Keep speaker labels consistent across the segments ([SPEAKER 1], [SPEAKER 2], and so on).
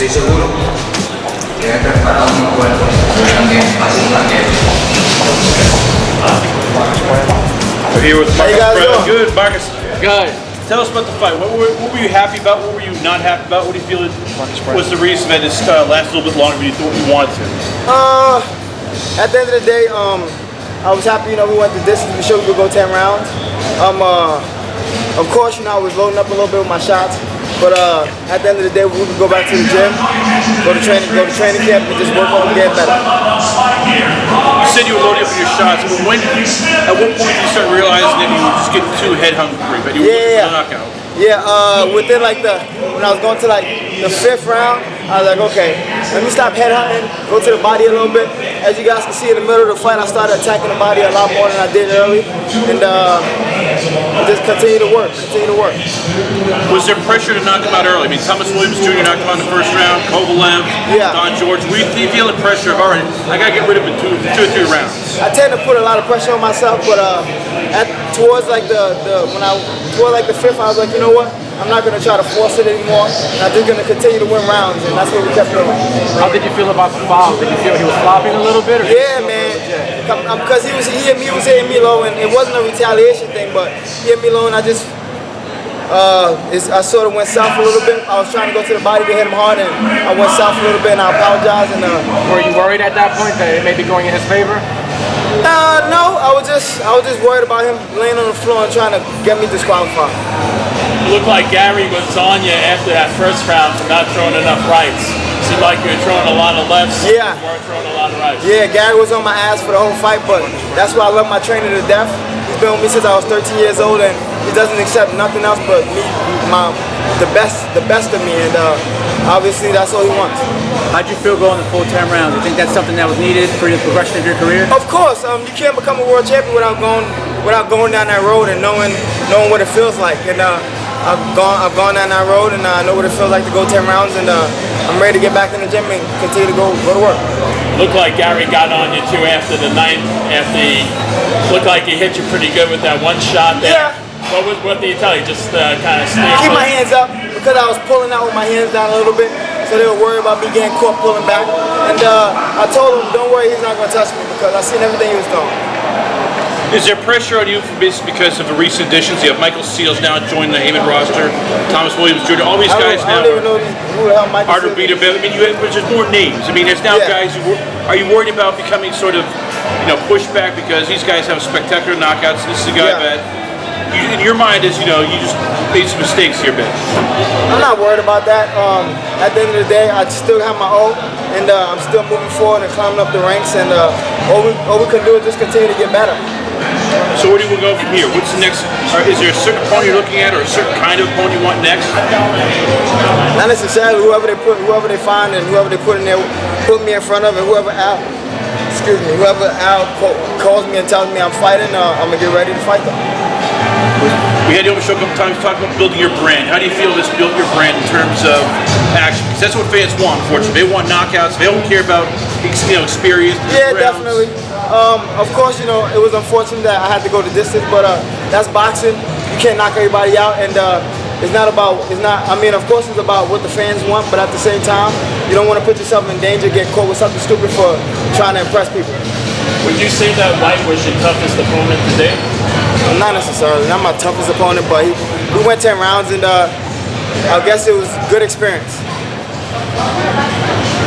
[SPEAKER 1] estoy seguro que he preparado mi cuerpo también bastante.
[SPEAKER 2] We're here with Browne. Good, Marcus.
[SPEAKER 3] Good.
[SPEAKER 2] Tell us about the fight. What were you happy about? What were you not happy about? What do you feel was the reason that this lasted a little bit longer than you thought you wanted to?
[SPEAKER 4] At the end of the day, I was happy, you know, we went the distance to show we could go 10 rounds. Of course, you know, I was loading up a little bit with my shots, but at the end of the day, we could go back to the gym, go to training camp, and just work on getting better.
[SPEAKER 2] You said you were loading up with your shots. But at what point did you start realizing that you were just getting too head hungry, but you were looking for a knockout?
[SPEAKER 4] Yeah, within like when I was going to like the 5th round, I was like, okay, let me stop head hunting, go to the body a little bit. As you guys can see in the middle of the fight, I started attacking the body a lot more than I did early, and just continue to work.
[SPEAKER 2] Was there pressure to knock him out early? I mean, Thomas Williams Jr. knocked him out in the 1st round, Kovalev, Don George. Were you feeling pressure of, all right, I got to get rid of him in two or three rounds?
[SPEAKER 4] I tend to put a lot of pressure on myself, but towards like the 5th, I was like, you know what? I'm not going to try to force it anymore. I'm just going to continue to win rounds, and that's what we kept doing.
[SPEAKER 3] How did you feel about the foul? Did you feel he was flopping a little bit? Or
[SPEAKER 4] yeah, man. Because he was hitting me low, and it wasn't a retaliation thing, but he hit me low, and I just I sort of went south a little bit. I was trying to go to the body to hit him hard, and I went south a little bit, and I apologize. And
[SPEAKER 3] were you worried at that point that it may be going in his favor?
[SPEAKER 4] No, I was just worried about him laying on the floor and trying to get me disqualified.
[SPEAKER 5] It looked like Gary was on you after that 1st round for not throwing enough rights. It seemed like you were throwing a lot of lefts.
[SPEAKER 4] Yeah.
[SPEAKER 5] You weren't throwing a lot of rights.
[SPEAKER 4] Yeah, Gary was on my ass for the whole fight, but that's why I love my trainer to death. He's been with me since I was 13 years old, and he doesn't accept nothing else but me, the best of me, and obviously that's all he wants.
[SPEAKER 3] How'd you feel going the full 10 rounds? You think that's something that was needed for the progression of your career?
[SPEAKER 4] Of course, you can't become a world champion without going down that road and knowing what it feels like. And I've gone down that road, and I know what it feels like to go 10 rounds, and I'm ready to get back in the gym and continue to go to work.
[SPEAKER 5] Looked like Gary got on you too after the 9th. Looked like he hit you pretty good with that one shot there.
[SPEAKER 4] Yeah.
[SPEAKER 5] What did he tell you? Just kind of
[SPEAKER 4] keep my hands up, because I was pulling out with my hands down a little bit, so they were worried about me getting caught pulling back. And I told him, don't worry, he's not going to touch me, because I seen everything he was doing.
[SPEAKER 2] Is there pressure on you because of the recent additions? You have Michael Seals now joining the Haymon roster, Thomas Williams Jr. All these guys now.
[SPEAKER 4] I don't even know who the hell Michael
[SPEAKER 2] Harder beater. I mean, there's more names. I mean, there's now guys. Are you worried about becoming sort of, pushed back because these guys have spectacular knockouts? This is a guy that, in your mind, is you just made some mistakes here, Ben.
[SPEAKER 4] I'm not worried about that. At the end of the day, I still have my O, and I'm still moving forward and climbing up the ranks. And all we can do is just continue to get better.
[SPEAKER 2] So where do we go from here? What's the next? Is there a certain opponent you're looking at, or a certain kind of opponent you want next?
[SPEAKER 4] Not necessarily. Whoever they find, and whoever they put me in front of, and whoever Al calls me and tells me I'm fighting, I'm gonna get ready to fight them.
[SPEAKER 2] We had you on the show a couple times talking about building your brand. How do you feel this built your brand in terms of action? Because that's what fans want, unfortunately. They want knockouts. They don't care about experience.
[SPEAKER 4] Yeah, definitely. Of course, it was unfortunate that I had to go the distance, but that's boxing. You can't knock everybody out, and of course it's about what the fans want, but at the same time, you don't want to put yourself in danger, get caught with something stupid for trying to impress people.
[SPEAKER 5] Would you say that White was your toughest opponent today?
[SPEAKER 4] Not necessarily, not my toughest opponent, but we went 10 rounds, and I guess it was a good experience.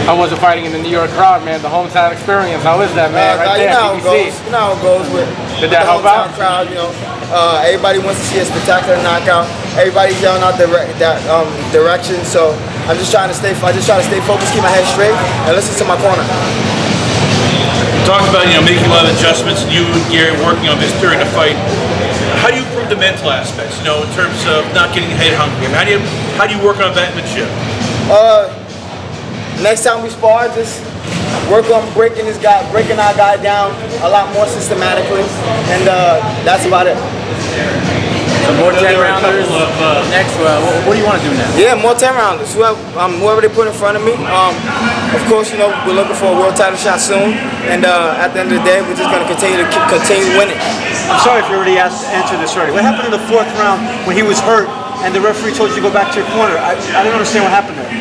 [SPEAKER 3] I wasn't fighting in the New York crowd, man. The hometown experience. How is that, man? Right there, BBC.
[SPEAKER 4] You know how it goes with
[SPEAKER 3] Did that help
[SPEAKER 4] hometown
[SPEAKER 3] out?
[SPEAKER 4] crowd. Everybody wants to see a spectacular knockout. Everybody's yelling out that direction. So I just try to stay focused, keep my head straight, and listen to my corner.
[SPEAKER 2] You talked about making a lot of adjustments, and you and Gary working on this during the fight. How do you improve the mental aspects? In terms of not getting head hungry. I mean, how do you work on batsmanship?
[SPEAKER 4] Next time we spar, just work on breaking our guy down a lot more systematically, and that's about it.
[SPEAKER 3] So more 10 rounders. Next, what do you want to do now?
[SPEAKER 4] Yeah, more 10 rounders. Whoever they put in front of me. Of course, we're looking for a world title shot soon, and at the end of the day, we're just going to continue winning.
[SPEAKER 6] I'm sorry if you already answered this already. What happened in the 4th round when he was hurt and the referee told you to go back to your corner? I didn't understand what happened there.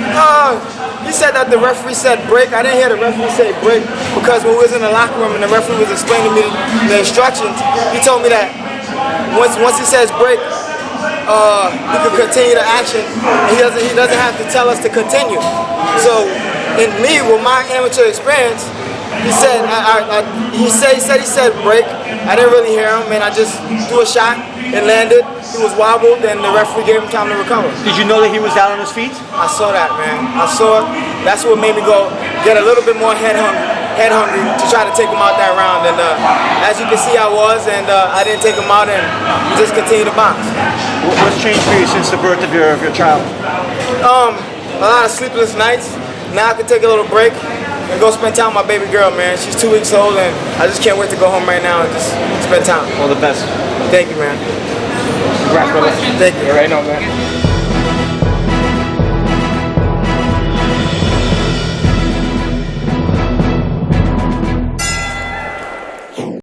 [SPEAKER 4] he said that the referee said break. I didn't hear the referee say break because when we was in the locker room and the referee was explaining to me the instructions, he told me that once he says break, we can continue the action. And he doesn't have to tell us to continue. So in me, with my amateur experience, he said he said break. I didn't really hear him, and I just threw a shot and landed. He was wobbled, and the referee gave him time to recover.
[SPEAKER 6] Did you know that he was down on his feet?
[SPEAKER 4] I saw that, man. I saw it. That's what made me go get a little bit more head hungry to try to take him out that round. And as you can see, I was, and I didn't take him out, and we just continued to box.
[SPEAKER 6] What's changed for you since the birth of your child?
[SPEAKER 4] A lot of sleepless nights. Now I can take a little break and go spend time with my baby girl, man. She's 2 weeks old, and I just can't wait to go home right now and just spend time.
[SPEAKER 6] All the best.
[SPEAKER 4] Thank you, man.
[SPEAKER 3] Congrats, brother.
[SPEAKER 4] Thank you.
[SPEAKER 3] You already know, man.